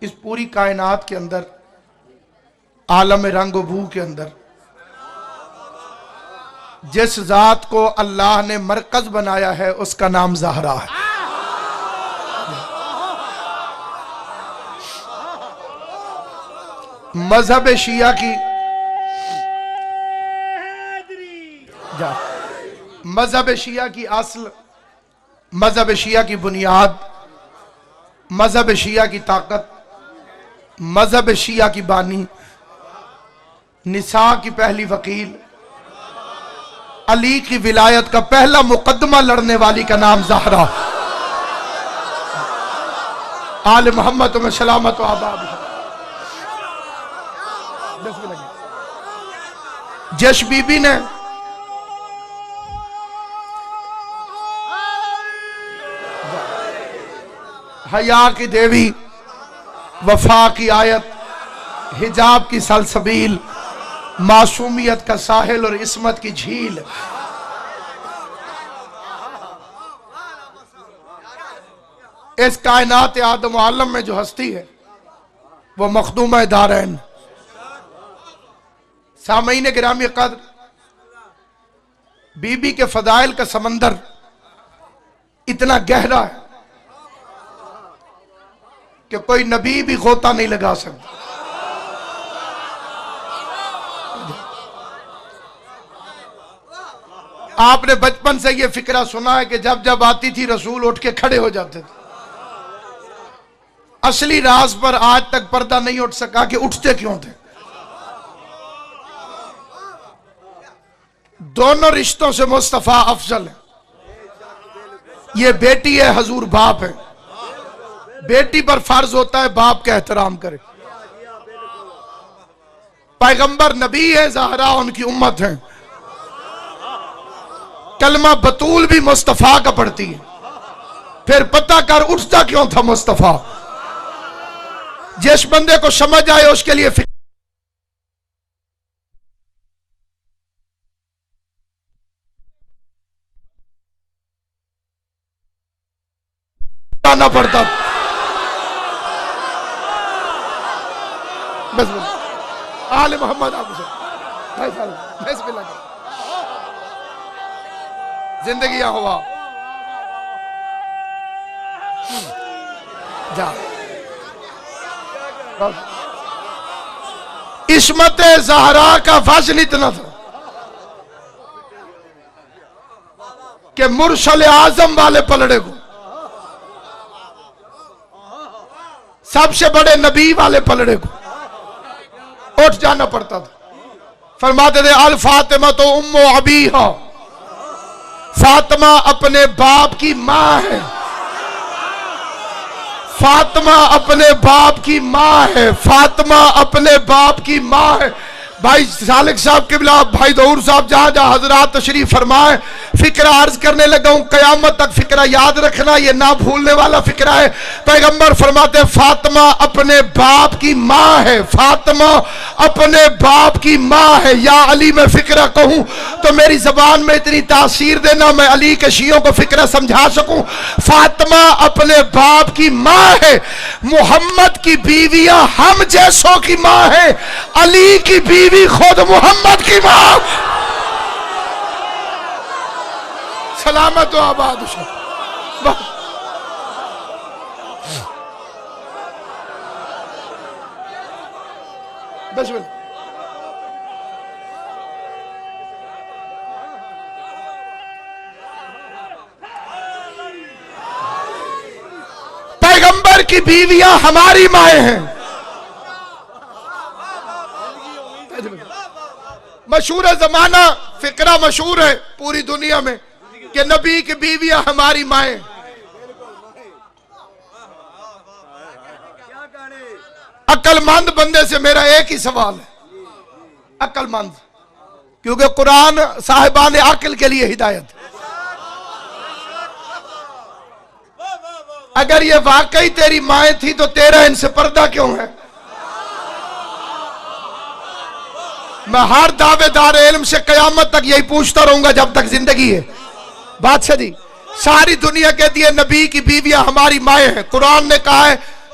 اس پوری کائنات کے اندر، عالم رنگ و بو کے اندر جس ذات کو اللہ نے مرکز بنایا ہے اس کا نام زہرا ہے۔ مذہب شیعہ کی مذہب شیعہ کی اصل، مذہب شیعہ کی بنیاد، مذہب شیعہ کی طاقت، مذہب شیعہ کی بانی، نساء کی پہلی وکیل، علی کی ولایت کا پہلا مقدمہ لڑنے والی کا نام زہرا، آل محمد میں سلامت و آباد۔ جش بی بی نے حیا کی دیوی، وفا کی آیت، حجاب کی سلسبیل، معصومیت کا ساحل اور عصمت کی جھیل، اس کائنات آدم و عالم میں جو ہستی ہے وہ مخدومہ دارین۔ سامعین گرامی قدر، بی بی کے فضائل کا سمندر اتنا گہرا ہے کہ کوئی نبی بھی غوطہ نہیں لگا سکتا۔ آپ نے بچپن سے یہ فکرہ سنا ہے کہ جب جب آتی تھی رسول اٹھ کے کھڑے ہو جاتے تھے۔ اصلی راز پر آج تک پردہ نہیں اٹھ سکا کہ اٹھتے کیوں تھے۔ دونوں رشتوں سے مصطفیٰ افضل ہے۔ یہ بیٹی ہے، حضور باپ ہے۔ بیٹی پر فرض ہوتا ہے باپ کا احترام کرے۔ پیغمبر نبی ہے، زہرا ان کی امت ہے۔ کلمہ بطول بھی مصطفیٰ کا پڑھتی ہے۔ پھر پتہ کر اٹھتا کیوں تھا مصطفیٰ۔ جس بندے کو سمجھ آئے اس کے لیے فکر آنا پڑتا۔ بس آل محمد آپ سے بسم اللہ زندگیاں ہوا جا۔ عصمت زہرا کا وزن اتنا تھا کہ مرسل اعظم والے پلڑے کو، سب سے بڑے نبی والے پلڑے کو اٹھ جانا پڑتا تھا۔ فرماتے تھے الفاطمہ تو ام ابیہا، فاطمہ اپنے باپ کی ماں ہے، فاطمہ اپنے باپ کی ماں ہے، فاطمہ اپنے باپ کی ماں ہے۔ بھائی سالک صاحب قبلہ، بھائی ظہور صاحب جہاں جہاں حضرات تشریف فرمائیں، فکرہ عرض کرنے لگا ہوں، قیامت تک فکرہ یاد رکھنا، یہ نہ بھولنے والا فکرہ ہے۔ پیغمبر فرماتے ہیں فاطمہ اپنے باپ کی ماں ہے، فاطمہ اپنے باپ کی ماں ہے۔ یا علی میں فکرہ کہوں تو میری زبان میں اتنی تاثیر دینا میں علی کے شیعوں کو فکرہ سمجھا سکوں۔ فاطمہ اپنے باپ کی ماں ہے، محمد کی بیویاں ہم جیسوں کی ماں ہے، علی کی بیوی خود محمد کی ماں۔ سلامت و آباد بسم اللہ۔ پیغمبر کی بیویاں ہماری مائیں ہیں۔ مشہور زمانہ فکرہ مشہور ہے پوری دنیا میں کہ نبی کی بیویاں ہماری مائیں۔ عقل مند بندے سے میرا ایک ہی سوال ہے، عقل مند، کیونکہ قرآن صاحبان عقل کے لیے ہدایت۔ اگر یہ واقعی تیری مائیں تھی تو تیرا ان سے پردہ کیوں ہے؟ میں ہر دعوے دار علم سے قیامت تک یہی پوچھتا رہوں گا جب تک زندگی ہے۔ بادشاہ جی، ساری دنیا کہتی ہے نبی کی بیویاں ہماری مائیں ہیں، قرآن نے کہا ہے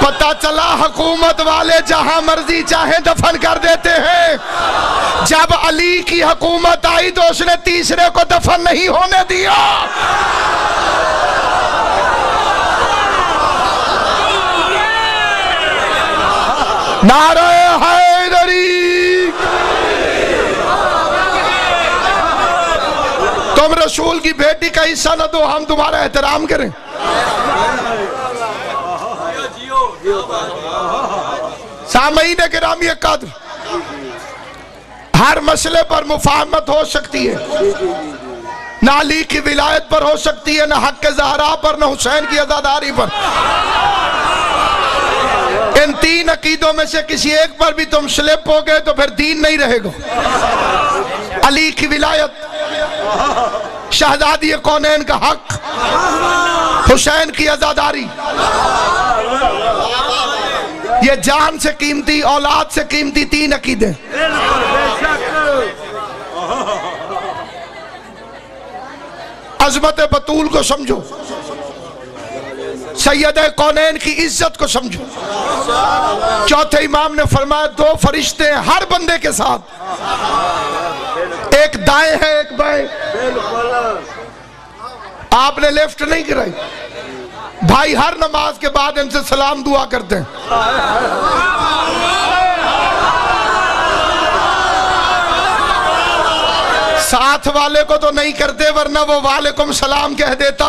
پتہ چلا حکومت والے جہاں مرضی چاہیں دفن کر دیتے ہیں، جب علی کی حکومت آئی تو اس نے تیسرے کو دفن نہیں ہونے دیا۔ نعرہ حیدری، تم رسول کی بیٹی کا حصہ نہ دو، ہم تمہارا احترام کریں۔ سامعین گرامی قدر، ہر مسئلے پر مفاہمت ہو سکتی ہے، نہ علی کی ولایت پر ہو سکتی ہے، نہ حق زہرا پر، نہ حسین کی عزاداری پر۔ ان تین عقیدوں میں سے کسی ایک پر بھی تم سلپ ہو گئے تو پھر دین نہیں رہے گا۔ علی کی ولایت، شہزادی کونین کا حق، حسین کی عزاداری، یہ جان سے قیمتی، اولاد سے قیمتی تین عقیدے۔ عظمت بطول کو سمجھو، سید کونین کی عزت کو سمجھو۔ چوتھے امام نے فرمایا دو فرشتے ہیں ہر بندے کے ساتھ، ایک دائیں ہے ایک بائیں۔ آپ نے لیفٹ نہیں کرائی، بھائی ہر نماز کے بعد ان سے سلام دعا کرتے ہیں۔ ساتھ والے کو تو نہیں کرتے ورنہ وہ وعلیکم سلام کہہ دیتا۔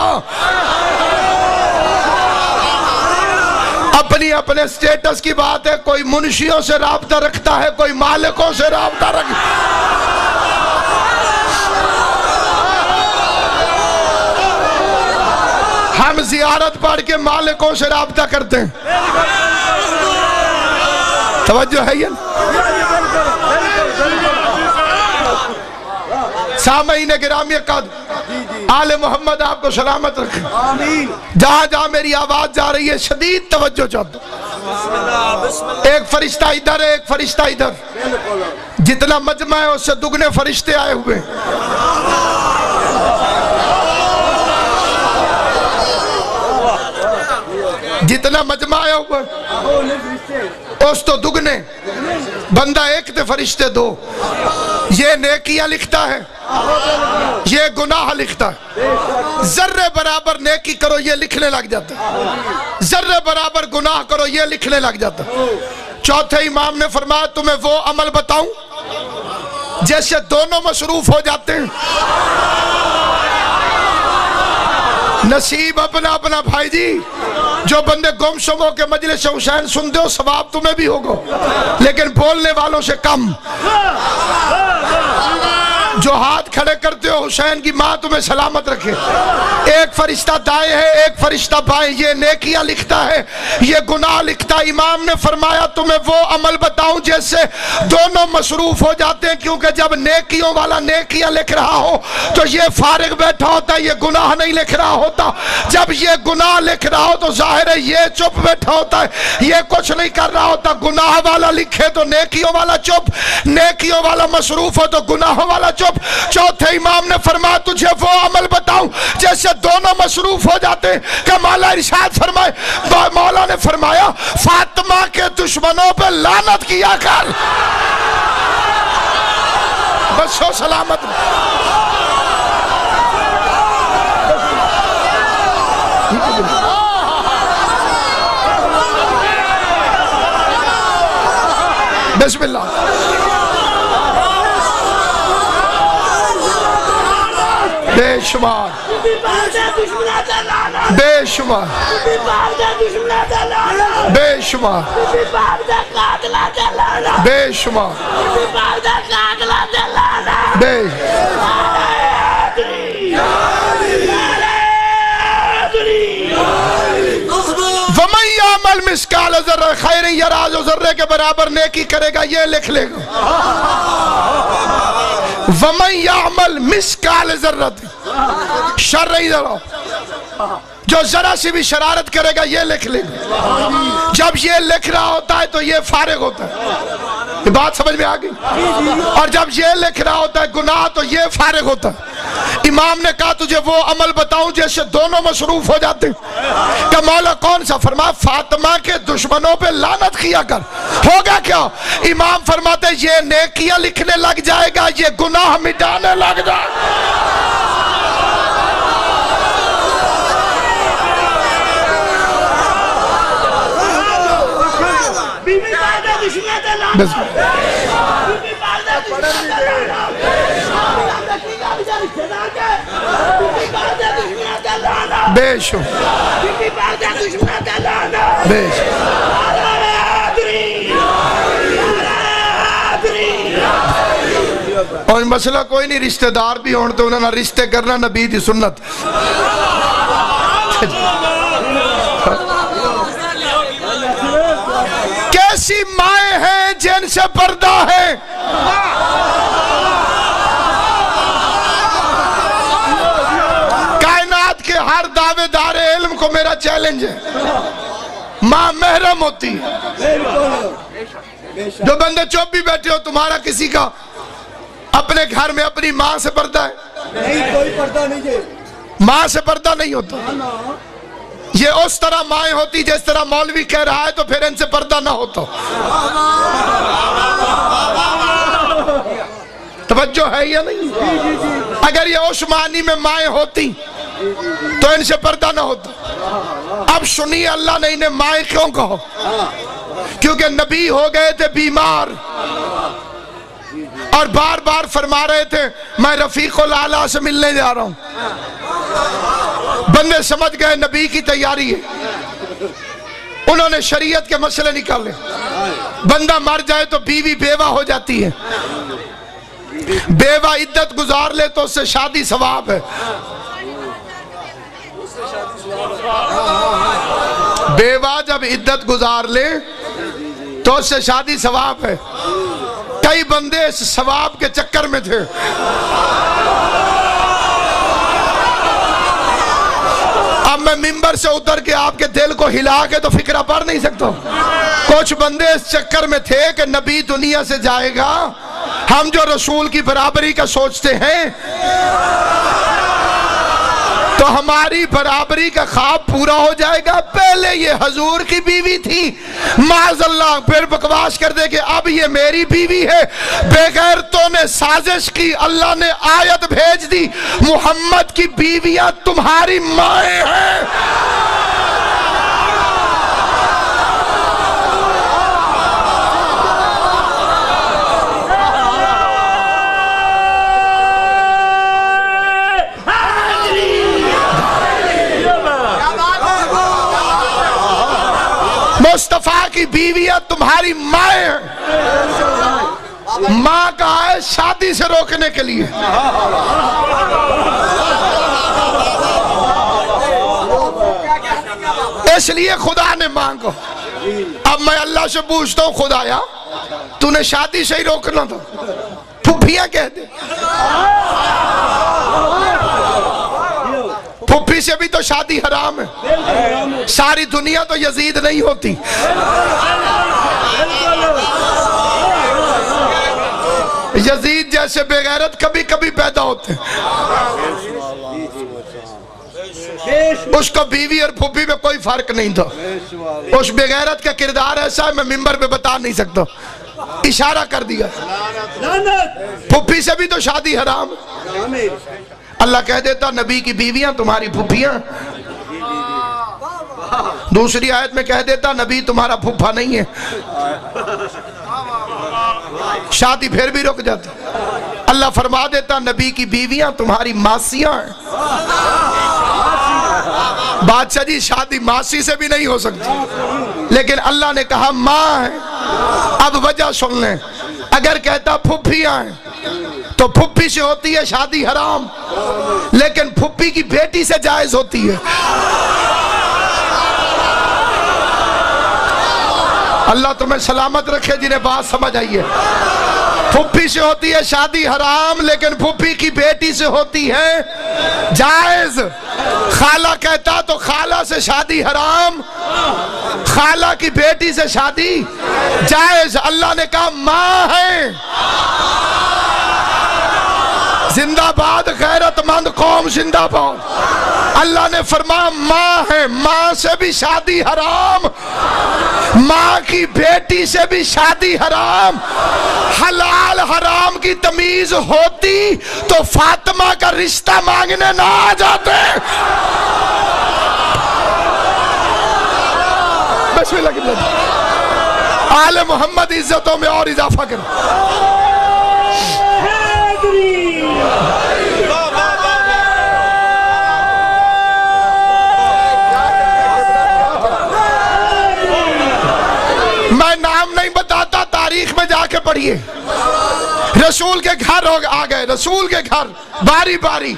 اپنی اپنے سٹیٹس کی بات ہے، کوئی منشیوں سے رابطہ رکھتا ہے، کوئی مالکوں سے رابطہ رکھتا ہے۔ ہم زیارت پڑھ کے مالکوں سے رابطہ کرتے ہیں۔ توجہ ہے یہ؟ سامعین گرامی قدر، آل محمد آپ کو سلامت رکھے۔ جہاں جہاں میری آواز جا رہی ہے شدید توجہ چاہتا ہوں۔ ایک فرشتہ ادھر ہے، ایک فرشتہ ادھر، جتنا مجمع ہے اس سے دگنے فرشتے آئے ہوئے۔ جتنا مجمع آیا ہوا اس تو دگنے، بندہ ایک تے فرشتے دو۔ یہ نیکیاں لکھتا ہے، یہ گناہ لکھتا ہے۔ ذرے برابر نیکی کرو یہ لکھنے لگ جاتا ہے، ذرے برابر گناہ کرو یہ لکھنے لگ جاتا ہے۔ چوتھے امام نے فرمایا تمہیں وہ عمل بتاؤں جیسے دونوں مصروف ہو جاتے ہیں۔ نصیب اپنا اپنا بھائی جی، جو بندے گم شم ہو کے مجلس حسین سنتے ہو ثواب تمہیں بھی ہوگا، لیکن بولنے والوں سے کم۔ جو ہاتھ کھڑے کرتے ہو حسین کی ماں تمہیں سلامت رکھے۔ ایک فرشتہ دائیں ہے ایک فرشتہ بائیں، یہ نیکیاں لکھتا ہے یہ گناہ لکھتا ہے۔ امام نے فرمایا تمہیں وہ عمل بتاؤں جیسے دونوں مصروف ہو جاتے ہیں، کیونکہ جب نیکیوں والا نیکیاں لکھ رہا ہو تو یہ فارغ بیٹھا ہوتا ہے، یہ گناہ نہیں لکھ رہا ہوتا۔ جب یہ گناہ لکھ رہا ہو تو ظاہر ہے یہ چپ بیٹھا ہوتا ہے، یہ کچھ نہیں کر رہا ہوتا۔ گناہ والا لکھے تو نیکیوں والا چپ، نیکیوں والا مصروف ہو تو گناہوں والا چپ۔ چوتھے امام نے فرمایا تجھے وہ عمل بتاؤں جیسے دونوں مصروف ہو جاتے ہیں کہ مولا ارشاد فرمائے، مولا نے فرمایا فاطمہ کے دشمنوں پہ لعنت کیا کر، بس ہو سلامت۔ بسم اللہ۔ بے شمار بے شمار بے شمار بے شمار بے وَمَن يَعْمَلْ مِثْقَالَ ذَرَّةٍ خَيْرًا يَرَهُ، جو ذرے کے برابر نیکی کرے گا یہ لکھ لے گا۔ وَمَن يَعْمَلْ مِثْقَالَ ذَرَّةٍ شَرًّا يَرَهُ، جو ذرا سی بھی شرارت کرے گا یہ لکھ لے گا۔ جب یہ لکھ رہا ہوتا ہے تو یہ فارغ ہوتا ہے، یہ بات سمجھ میں آ گئی؟ اور جب یہ لکھ رہا ہوتا ہے گناہ تو یہ فارغ ہوتا ہے۔ امام نے کہا تجھے وہ عمل بتاؤں جیسے دونوں مصروف ہو جاتے ہیں؟ کہ مولا کون سا؟ فرمایا فاطمہ کے دشمنوں پہ لعنت کیا کر۔ ہوگا کیا؟ امام فرماتے یہ نیکیاں لکھنے لگ جائے گا، یہ گناہ مٹانے لگ جائے گا۔ بے شک بے شک۔ اور مسئلہ کوئی نہیں، رشتہ دار بھی ہون تو انہوں نے رشتے کرنا نبی دی سنت۔ کیسی مائیں ہیں جن سے پردہ ہے، کائنات کے ہر دعوے دار علم کو میرا چیلنج ہے، ماں محرم ہوتی ہے۔ جو بندے چوپ بھی بیٹھے ہو، تمہارا کسی کا اپنے گھر میں اپنی ماں سے پردہ ہے؟ نہیں، کوئی پردہ نہیں ہے، ماں سے پردہ نہیں ہوتا۔ یہ اس طرح مائیں ہوتی جس طرح مولوی کہہ رہا ہے تو پھر ان سے پردہ نہ ہوتا۔ توجہ ہے یا نہیں؟ اگر یہ عثمانی میں مائیں ہوتی تو ان سے پردہ نہ ہوتا۔ اب سنیے اللہ نے انہیں مائیں کیوں کہو؟ کیونکہ نبی ہو گئے تھے بیمار اور بار بار فرما رہے تھے میں رفیق الاعلیٰ سے ملنے جا رہا ہوں۔ بندے سمجھ گئے نبی کی تیاری ہے، انہوں نے شریعت کے مسئلے نکالے۔ بندہ مر جائے تو بیوی بیوہ ہو جاتی ہے، بیوہ عدت گزار لے تو اس سے شادی ثواب ہے۔ بیوہ جب عدت گزار لے تو اس سے شادی ثواب ہے۔ کئی بندے اس ثواب کے چکر میں تھے۔ اب میں ممبر سے اتر کے آپ کے دل کو ہلا کے تو فکرہ پڑھ نہیں سکتا۔ کچھ بندے اس چکر میں تھے کہ نبی دنیا سے جائے گا، ہم جو رسول کی برابری کا سوچتے ہیں تو ہماری برابری کا خواب پورا ہو جائے گا۔ پہلے یہ حضور کی بیوی تھی، معاذ اللہ، پھر بکواس کر دے کہ اب یہ میری بیوی ہے۔ بے غیرتوں نے سازش کی، اللہ نے آیت بھیج دی محمد کی بیویاں تمہاری مائیں ہیں۔ مصطفیٰ کی بیویاں تمہاری مائیں ہیں۔ ماں کہا ہے شادی سے روکنے کے لیے۔ اس لیے خدا نے ماں کو، اب میں اللہ سے پوچھتا ہوں خدایا تو نے شادی سے ہی روکنا تھا، پھوپھیاں کہہ دے۔ پھوپھی سے بھی تو شادی حرام ہے، ساری دنیا تو یزید نہیں ہوتی۔ یزید جیسے بے غیرت کبھی کبھی پیدا ہوتے ہیں۔ اس کو بیوی اور پھوپھی میں کوئی فرق نہیں تھا۔ اس بے غیرت کا کردار ایسا ہے میں ممبر پہ بتا نہیں سکتا، اشارہ کر دیا۔ پھوپھی سے بھی تو شادی حرام ہے۔ اللہ کہہ دیتا نبی کی بیویاں تمہاری پھوپھیاں، دوسری آیت میں کہہ دیتا نبی تمہارا پھوپھا نہیں ہے، شادی پھر بھی رک جاتی۔ اللہ فرما دیتا نبی کی بیویاں تمہاری ماسیاں ہیں۔ بادشاہ جی شادی ماسی سے بھی نہیں ہو سکتی، لیکن اللہ نے کہا ماں ہے۔ اب وجہ سن لیں، اگر کہتا پھوپھیاں ہیں تو پھوپھی سے ہوتی ہے شادی حرام، لیکن پھوپھی کی بیٹی سے جائز ہوتی ہے۔ اللہ تمہیں سلامت رکھے جنہیں بات سمجھ آئی ہے۔ پھوپھی سے ہوتی ہے شادی حرام، لیکن پھوپھی کی بیٹی سے ہوتی ہے جائز۔ خالہ کہتا تو خالہ سے شادی حرام، خالہ کی بیٹی سے شادی جائز۔ اللہ نے کہا ماں ہے۔ زندہ باد غیرت مند قوم زندہ باد. اللہ نے فرمایا ماں ہے، ماں سے بھی شادی حرام، ماں کی بیٹی سے بھی شادی حرام. حلال حرام کی تمیز ہوتی تو فاطمہ کا رشتہ مانگنے نہ آ جاتے. بسم اللہ کی بلند آل محمد عزتوں میں اور اضافہ کریں. میں نام نہیں بتاتا، تاریخ میں جا کے پڑھیے. رسول کے گھر آ گئے، رسول کے گھر باری باری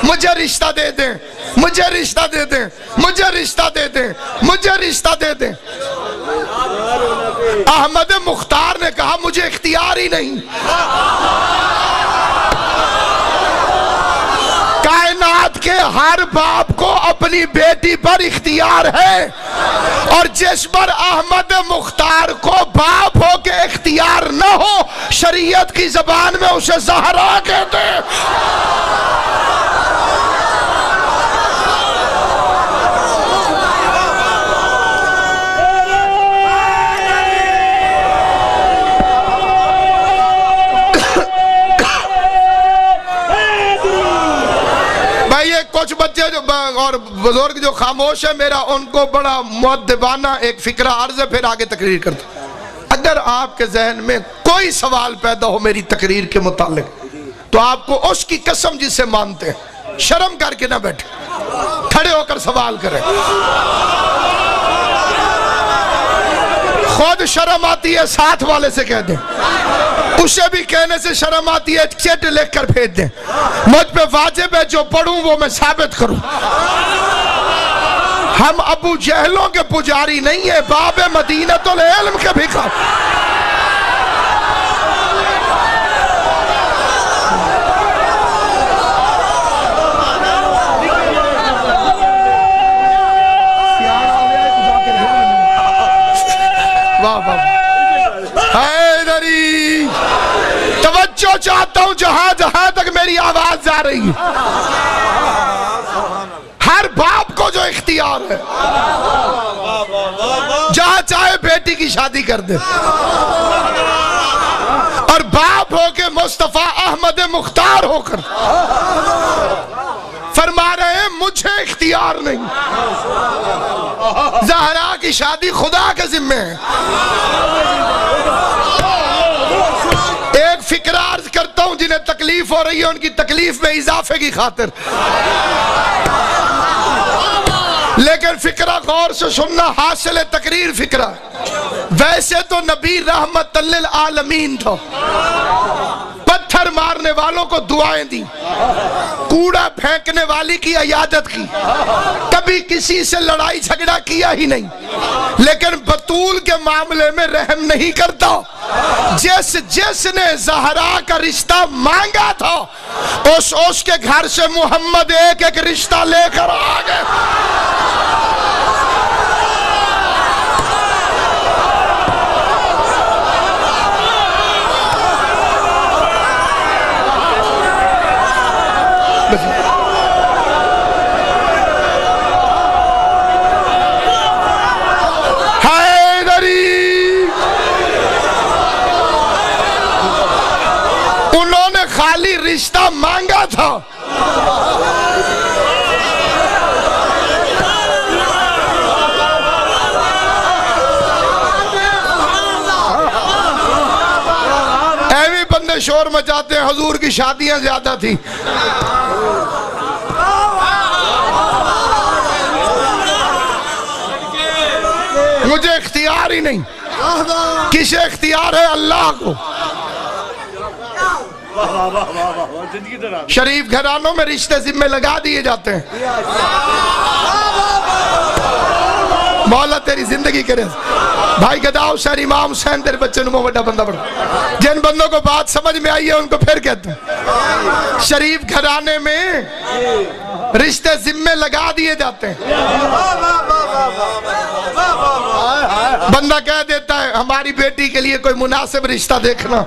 مجھے رشتہ دے دیں، مجھے رشتہ دے دیں، مجھے رشتہ دے دیں، مجھے رشتہ دے دیں. احمد مختار نے کہا مجھے اختیار ہی نہیں. کائنات کے ہر باپ کو اپنی بیٹی پر اختیار ہے، اور جس پر احمد مختار کو باپ ہو کے اختیار نہ ہو، شریعت کی زبان میں اسے زہرا کہتے ہیں. کچھ بچے جو اور بزرگ جو خاموش ہے، میرا ان کو بڑا مؤدبانہ ایک فکرہ عرض ہے، پھر آگے تقریر کرتا ہوں. اگر آپ کے ذہن میں کوئی سوال پیدا ہو میری تقریر کے متعلق تو آپ کو اس کی قسم جسے مانتے ہیں شرم کر کے نہ بیٹھے، کھڑے ہو کر سوال کریں. خود شرم آتی ہے ساتھ والے سے کہہ دیں، اسے بھی کہنے سے شرم آتی ہے چٹ لکھ کر بھیج دیں. مجھ پہ واجب ہے جو پڑھوں وہ میں ثابت کروں. ہم ابو جہلوں کے پجاری نہیں ہیں، باب مدینۃ العلم کے بھیکار. حیدری توجہ چاہتا ہوں جہاں جہاں تک میری آواز جا رہی ہے. ہر باپ کو جو اختیار ہے جہاں چاہے بیٹی کی شادی کر دے، اور باپ ہو کے مصطفیٰ احمد مختار ہو کر فرما رہے ہیں مجھے اختیار نہیں. زہرا کی شادی خدا کے ذمہ ہے. ایک فکرہ عرض کرتا ہوں جنہیں تکلیف ہو رہی ہے ان کی تکلیف میں اضافے کی خاطر، لیکن فکرہ غور سے سننا، حاصل تقریر فکرہ. ویسے تو نبی رحمت للعالمین تھا، پتھر مارنے والوں کو دعائیں دی، کوڑا پھینکنے والی کی عیادت کی، کبھی کسی سے لڑائی جھگڑا کیا ہی نہیں، لیکن بطول کے معاملے میں رحم نہیں کرتا. جس نے زہرا کا رشتہ مانگا تھا اس کے گھر سے محمد ایک ایک رشتہ لے کر آ گئے. انہوں نے خالی رشتہ مانگا تھا، ایویں بندے شور مچاتے ہیں حضور کی شادیاں زیادہ تھی. مجھے اختیار ہی نہیں. کسے اختیار ہے؟ اللہ کو. شریف گھرانوں میں رشتے ذمہ لگا دیے جاتے ہیں. مولا تیری زندگی کرے. بھائی گدا حسین امام حسین تیرے بچے نمو بڑا بندہ بڑا. جن بندوں کو بات سمجھ میں آئی ہے ان کو پھر کہتے ہیں شریف گھرانے میں رشتے ذمہ لگا دیے جاتے ہیں. بندہ کہہ دیتا ہے ہماری بیٹی کے لیے کوئی مناسب رشتہ دیکھنا،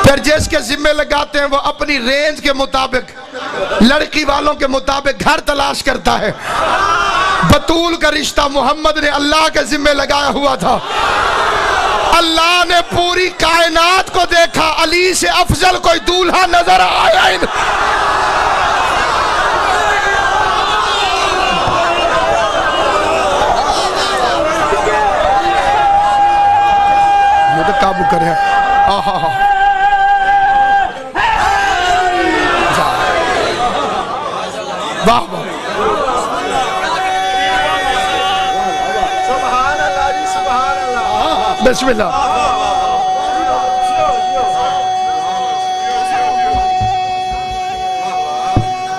پھر جس کے ذمہ لگاتے ہیں وہ اپنی رینج کے مطابق لڑکی والوں کے مطابق گھر تلاش کرتا ہے. بطول کا رشتہ محمد نے اللہ کے ذمہ لگایا ہوا تھا. اللہ نے پوری کائنات کو دیکھا, علی سے افضل کوئی دولہا نظر آیا ہی نہیں. یہ تو قابو کریں. واہ واہ. بسم اللہ.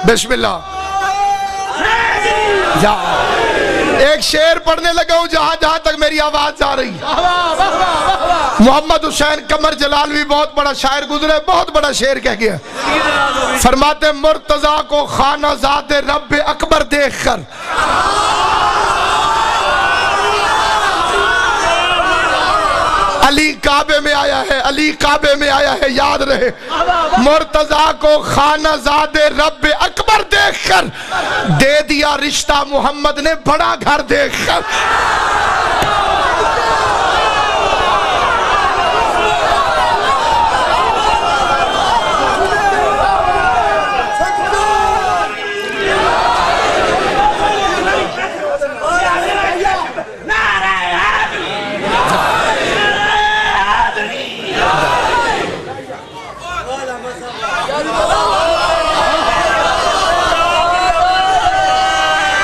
بسم اللہ. ایک شعر پڑھنے لگا ہوں جہاں جہاں تک میری آواز جا رہی. محمد حسین قمر جلالوی بہت بڑا شاعر گزرے, بہت بڑا شعر کہہ گیا. فرماتے مرتضیٰ کو خانہ ذات رب اکبر دیکھ کر علی کعبے میں آیا ہے, علی کعبے میں آیا ہے, یاد رہے. مرتضیٰ کو خانہ زاد رب اکبر دیکھ کر دے دیا رشتہ محمد نے بڑا گھر دیکھ کر.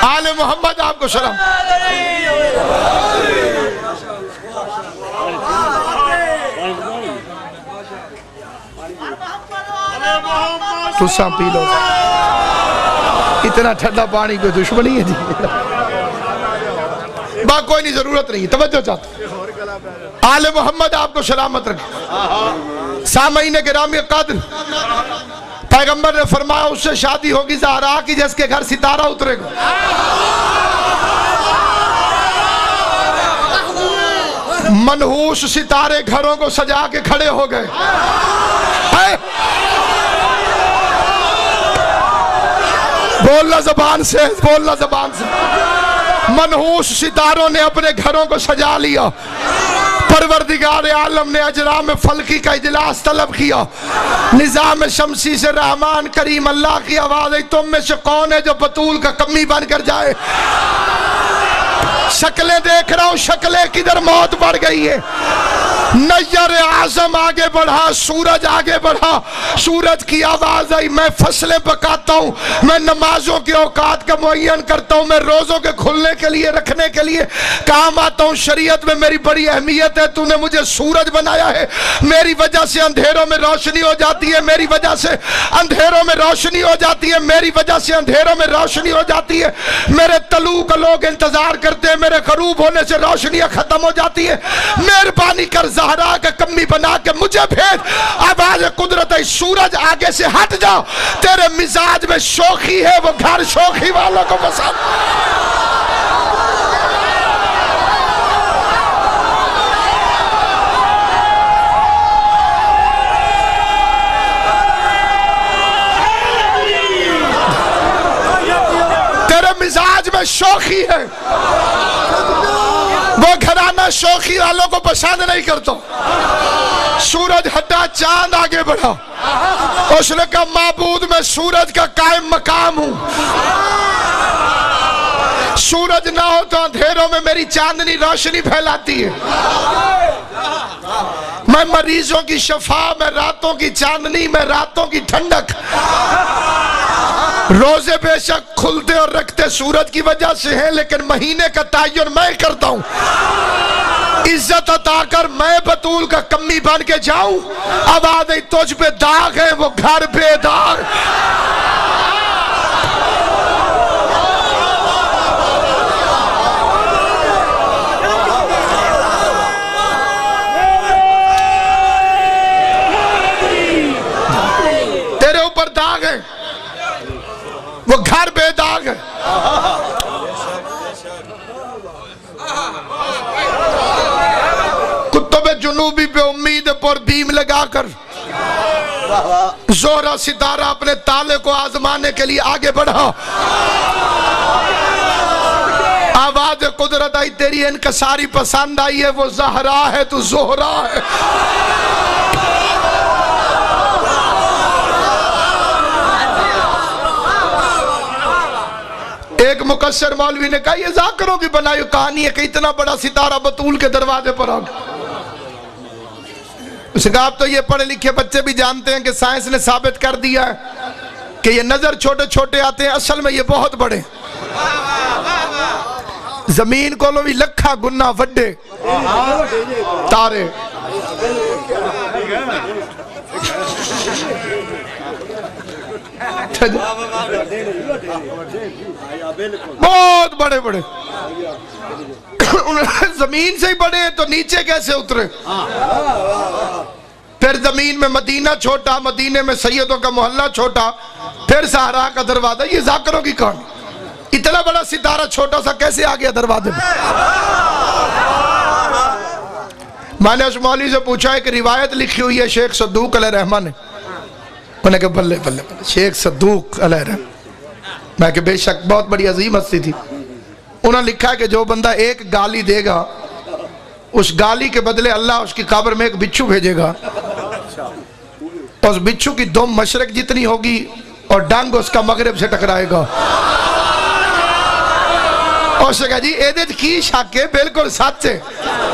آل محمد آپ کو سلام. تو سا پی لو, اتنا ٹھنڈا پانی کوئی دشمنی ہے جی. با کوئی نہیں, ضرورت نہیں, توجہ چاہتا. آل محمد آپ کو سلامت رکھے. سامعین گرامی قدر, پیغمبر نے فرمایا اس سے شادی ہوگی زہرا کی جس کے گھر ستارہ اترے گا. منحوس ستارے گھروں کو سجا کے کھڑے ہو گئے. بولنا زبان سے, بولنا زبان سے. منحوس ستاروں نے اپنے گھروں کو سجا لیا. پروردگار عالم نے اجرام فلکی کا اجلاس طلب کیا. نظام شمسی سے رحمان کریم اللہ کی آواز ہے, تم میں سے کون ہے جو بطول کا کمی بن کر جائے؟ شکلیں دیکھ رہا ہوں, شکلیں کدھر موت بڑھ گئی ہے. نیر اعظم آگے بڑھا, سورج آگے بڑھا. سورج کی آواز آئی, میں فصلیں پکاتا ہوں, میں نمازوں کے اوقات کا معین کرتا ہوں, میں روزوں کے کھلنے کے لیے رکھنے کے لیے کام آتا ہوں. شریعت میں میری بڑی اہمیت ہے, تو نے مجھے سورج بنایا ہے, میری وجہ سے اندھیروں میں روشنی ہو جاتی ہے, میری وجہ سے اندھیروں میں روشنی ہو جاتی ہے, میری وجہ سے اندھیروں میں روشنی ہو جاتی ہے. میرے طلوع کا لوگ انتظار کرتے ہیں, میرے غروب ہونے سے روشنیاں ختم ہو جاتی ہے. مہربانی کر زہرا کا کمی بنا کے مجھے بھیج. آواز قدرت ہے, سورج آگے سے ہٹ جا, تیرے مزاج میں شوخی ہے, وہ گھر شوخی والوں کو پسند. تیرے مزاج میں شوخی ہے, وہ گھرانہ شوخی والوں کو پسند نہیں کرتا. سورج ہٹا, چاند آگے بڑھا. اس نے کہا معبود میں سورج کا قائم مقام ہوں. سورج نہ ہو تو اندھیروں میں میری چاندنی روشنی پھیلاتی ہے. میں مریضوں کی شفا, میں راتوں کی چاندنی, میں راتوں کی ٹھنڈک. روزے بے شک کھلتے اور رکھتے سورج کی وجہ سے ہیں, لیکن مہینے کا تعین میں کرتا ہوں. عزت عطا کر میں بطول کا کمی بن کے جاؤں. آواز ہے تجھ پہ داغ ہے, وہ گھر بے داغ. تیرے اوپر داغ ہے, وہ گھر بے داغ ہے. کتب جنوبی پہ امید پر بھیم لگا کر زہرا ستارہ اپنے تالے کو آزمانے کے لیے آگے بڑھا. آواز قدرت آئی تیری انکساری پسند آئی ہے، وہ زہرا ہے تو زہرا ہے. ایک مقصر مولوی نے کہا یہ ذاکروں کی بنائی کہانی ہے کہ اتنا بڑا ستارہ بطول کے دروازے پر آ گیا. اس نے کہا آپ تو یہ پڑھے لکھے بچے بھی جانتے ہیں کہ سائنس نے ثابت کر دیا ہے کہ یہ نظر چھوٹے چھوٹے آتے ہیں، اصل میں یہ بہت بڑے. زمین کو بھی لکھا گنا وڈے تارے. بہت بڑے بڑے زمین سے ہی بڑے ہیں تو نیچے کیسے اترے؟ پھر زمین میں مدینہ چھوٹا، مدینے میں سیدوں کا محلہ چھوٹا، پھر صحرا کا دروازہ. یہ ذاکروں کی کہانی. اتنا بڑا ستارہ چھوٹا سا کیسے آ گیا دروازے میں؟ میں نے اس مولوی سے پوچھا ایک روایت لکھی ہوئی ہے شیخ صدوق علیہ رحمہ نے. انہوں نے کہا بلے بلے بلے شیخ صدوق علیہ رحمہ. میں کہ بے شک بہت بڑی عظیم ہستی تھی. انہوں نے لکھا ہے کہ جو بندہ ایک گالی دے گا اس گالی کے بدلے اللہ اس کی قبر میں ایک بچھو بھیجے گا. اس بچھو کی دم مشرق جتنی ہوگی اور ڈانگ اس کا مغرب سے ٹکرائے گا. اور اس نے کہا جی ایدت کی شک ہے، بالکل سچ ہے.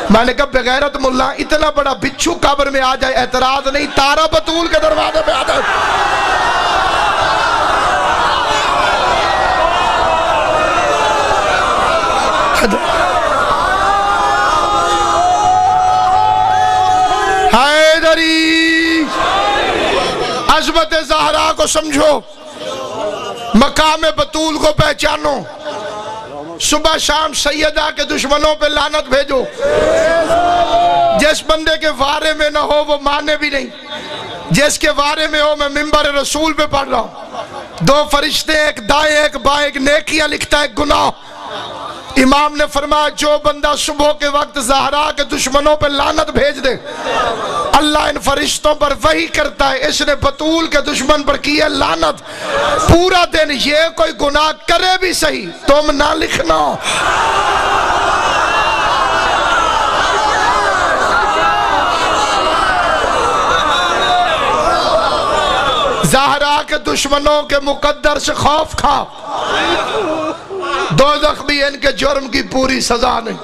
میں نے کہا بغیرت ملا اتنا بڑا بچھو قبر میں آ جائے اعتراض نہیں، تارا بطول کے دروازے پہ آ جائے. حیدری عظمت زہرا کو سمجھو، مقام بطول کو پہچانو. صبح شام سیدہ کے دشمنوں پہ لعنت بھیجو. جس بندے کے بارے میں نہ ہو وہ مانے بھی نہیں، جس کے بارے میں ہو. میں منبر رسول پہ پڑھ رہا ہوں، دو فرشتے ایک دائیں ایک بائیں، ایک نیکیاں لکھتا ہے ایک گناہ. امام نے فرمایا جو بندہ صبح کے وقت زہرا کے دشمنوں پہ لعنت بھیج دے اللہ ان فرشتوں پر وحی کرتا ہے اس نے بطول کے دشمن پر کی ہے لعنت. پورا دن یہ کوئی گناہ کرے بھی صحیح تم نہ لکھنا. زہرا کے دشمنوں کے مقدر سے خوف کھا، دوزخ بھی ان کے جرم کی پوری سزا نہیں.